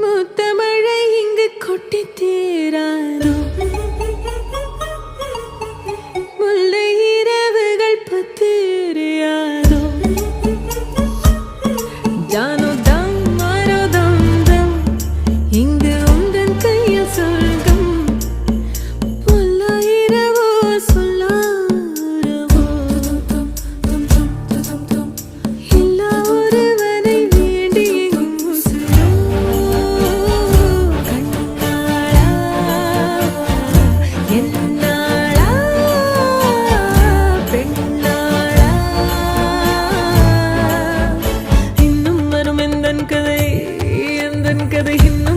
முத்தமழை இங்கு கொட்டி தீராதோ முல்லை இரவுகள் பத்திரியாதோ ஜானோ தம் மாரோ தம் தம் இங்கு உந்தன் கையில் சொர்க்கம் புல்ல இரவோ சொல்லாரவோ எல்லா ஒருவனை வேண்டி உசுரோ கண்ணாளா என்னாளா பெண்ணாளா இன்னும் வரும் எந்தன் கதை இன்னும்